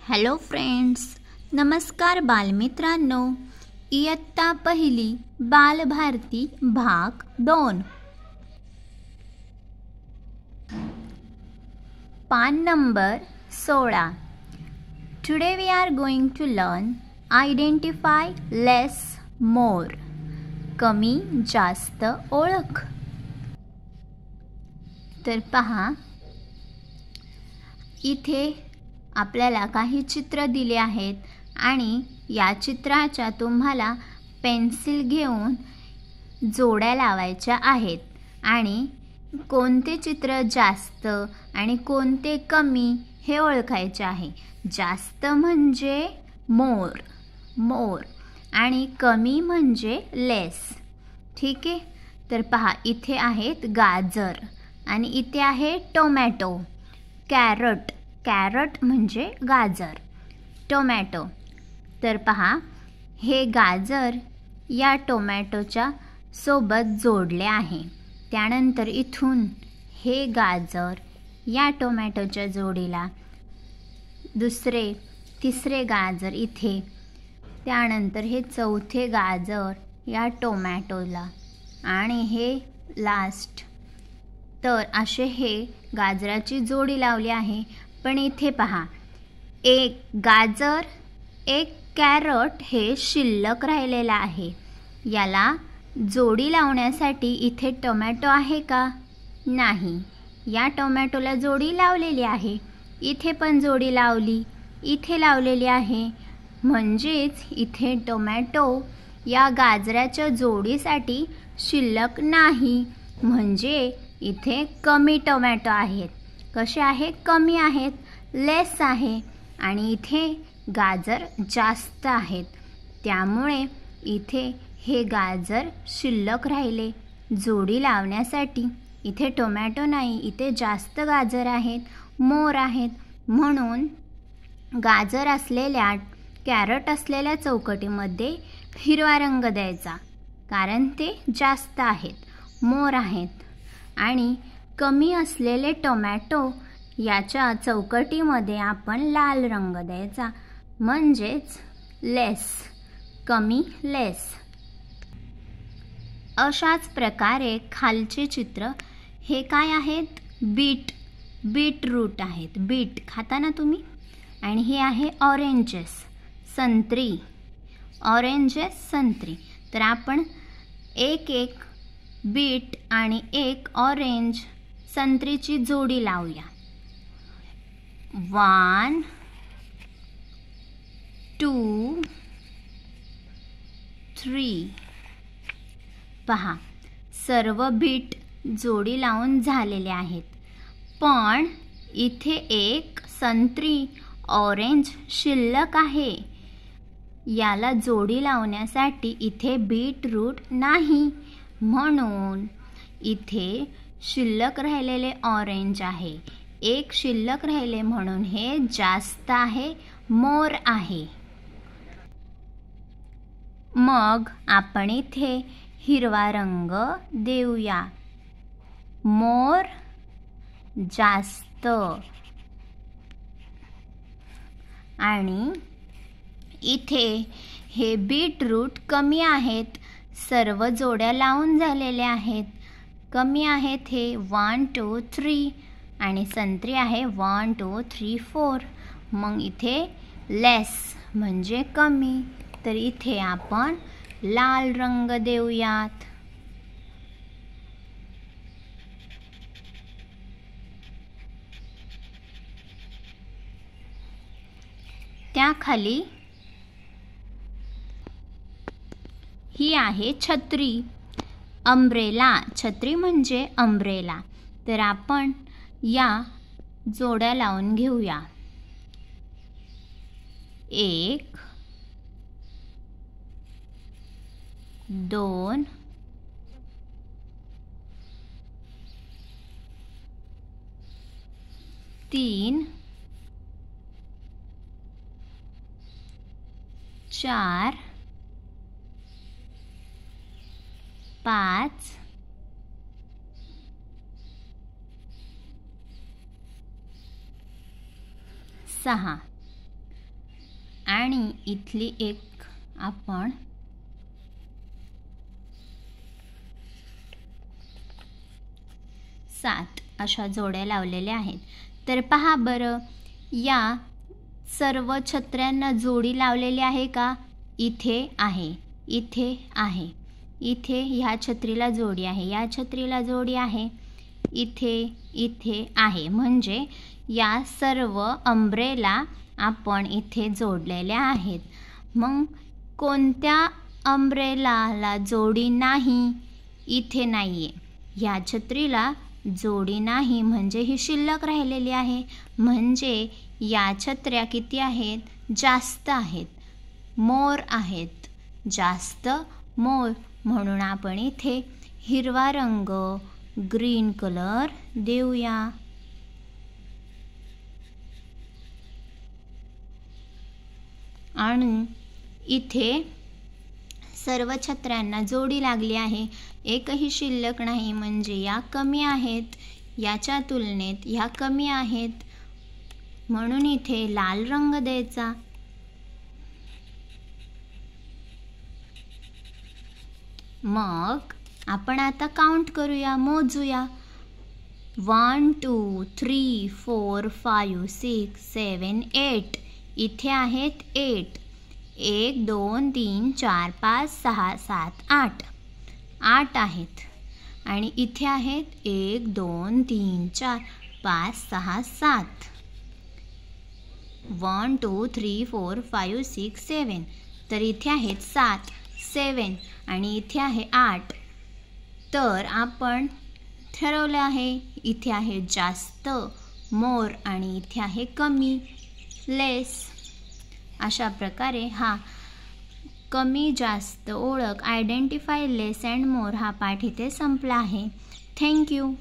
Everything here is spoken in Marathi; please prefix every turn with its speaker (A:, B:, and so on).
A: हॅलो फ्रेंड्स, नमस्कार बालमित्रांनो. इयत्ता पहिली बालभारती भाग 2, पान number 16. Today we are going to learn identify less more. कमी जास्त ओळख. तर पहा, इथे आपल्याला काही चित्र दिले आहेत आणि या चित्राच्या तुम्हाला पेन्सिल घेऊन जोड्या लावायच्या आहेत आणि कोणते चित्र जास्त आणि कोणते कमी हे ओळखायचे आहे. जास्त म्हणजे मोर आणि कमी म्हणजे लेस. ठीक आहे. तर पहा, इथे आहेत गाजर आणि इथे आहे टोमॅटो. कॅरट म्हणजे गाजर, टोमॅटो. तर पहा, हे गाजर या टोमॅटोच्या सोबत जोडले आहे. त्यानंतर इथून हे गाजर या टोमॅटोच्या जोडीला दुसरे तिसरे गाजर इथे, त्यानंतर हे चौथे गाजर या टोमॅटोला आणि हे लास्ट. तर असे हे गाजराची जोडी लावली आहे. पण इथे पहा, एक गाजर एक कॅरट हे शिल्लक राहिलेलं आहे. याला जोडी लावण्यासाठी इथे टोमॅटो आहे का? नाही. या टोमॅटोला जोडी लावलेली आहे. इथे पण जोडी लावली, इथे लावलेली आहे. म्हणजेच इथे टोमॅटो या गाजराच्या जोडीसाठी शिल्लक नाही. म्हणजे इथे कमी टोमॅटो आहेत. कसे आहे? कमी आहेत, लेस आहे. आणि इथे गाजर जास्त आहेत. त्यामुळे इथे हे गाजर शिल्लक राहिले जोडी लावण्यासाठी. इथे टोमॅटो नाही, इथे जास्त गाजर आहेत, मोर आहेत. म्हणून गाजर असलेल्या कॅरट असलेल्या चौकटीमध्ये हिरवा रंग द्यायचा, कारण ते जास्त आहेत, मोर आहेत. आणि कमी असलेले टोमॅटो याच्या चौकटीमध्ये आपण लाल रंग द्यायचा, म्हणजेच लेस, कमी, लेस. अशाच प्रकारे खालचे चित्र हे काय आहेत? बीटरूट आहेत. बीट खाता ना तुम्ही. आणि हे आहे संत्री. तर आपण एक बीट आणि एक संत्रीची जोडी लावूया. 1 2 3. पहा, सर्व बीट जोडी लावून झालेले आहेत. पण इथे एक संत्री ऑरेंज शिल्लक आहे. याला जोडी लावण्यासाठी इथे बीटरूट नाही. म्हणून इथे शिल्लक राहिलेले ऑरेंज आहे. एक शिल्लक राहिले म्हणून हे जास्त आहे, मोर आहे. मग आपण इथे हिरवा रंग देऊया. मोर जास्त आणि इथे हे बीटरूट कमी आहेत. सर्व जोड्या लावून झालेल्या आहेत. कमी आहेत हे 1 2 3 आणि संत्री आहे 1 2 3 4. मग इथे लेस म्हणजे कमी. तर इथे आपण लाल रंग देऊयात. त्याखाली ही आहे छत्री, अंब्रेला. छत्री म्हणजे अंब्रेला. तर आपण या जोड्या लावून घेऊया. 1 2 3 4 5 6. आणि इथली एक आपण 7 अशा जोड्या लावलेल्या आहेत. तर पहा बरं, या सर्व छत्र्यांना जोडी लावलेली आहे का? इथे आहे, इथे आहे, इथे ह्या छत्रीला जोडी आहे, या छत्रीला जोडी आहे, इथे इथे आहे. म्हणजे या सर्व अंब्रेला आपण इथे जोडलेल्या आहेत. मग कोणत्या अंब्रेलाला जोडी नाही? इथे नाही आहे. ह्या छत्रीला जोडी नाही म्हणजे ही शिल्लक राहिलेली आहे. म्हणजे या छत्र्या किती आहेत? जास्त आहेत, मोर आहेत, जास्त मोर. म्हणून आपण इथे हिरवा रंग, ग्रीन कलर देऊया. आणि इथे सर्व छत्र्यांना जोडी लागली आहे, एकही शिल्लक नाही. म्हणजे या कमी आहेत, याच्या तुलनेत ह्या कमी आहेत. म्हणून इथे लाल रंग द्यायचा. मग आपण आता काउंट करूया, मोजूया. 1 2 3 4 5 6 7 8. इथे आहेत 8. 1 2 3 4 5 6 7 8. 8 आहेत. आणि इथे आहेत 1 2 3 4 5 6 7. 1 2 3 4 5 6 7. तर इथे आहेत 7 7 आणि इथे आहे 8. तर आपण ठरवलं आहे, इथे आहे जास्त मोर आणि इथे आहे कमी लेस. अशा प्रकारे हा कमी जास्त ओळख, आयडेंटिफाय लेस अँड मोर हा पाठ इथे संपला आहे. थँक्यू.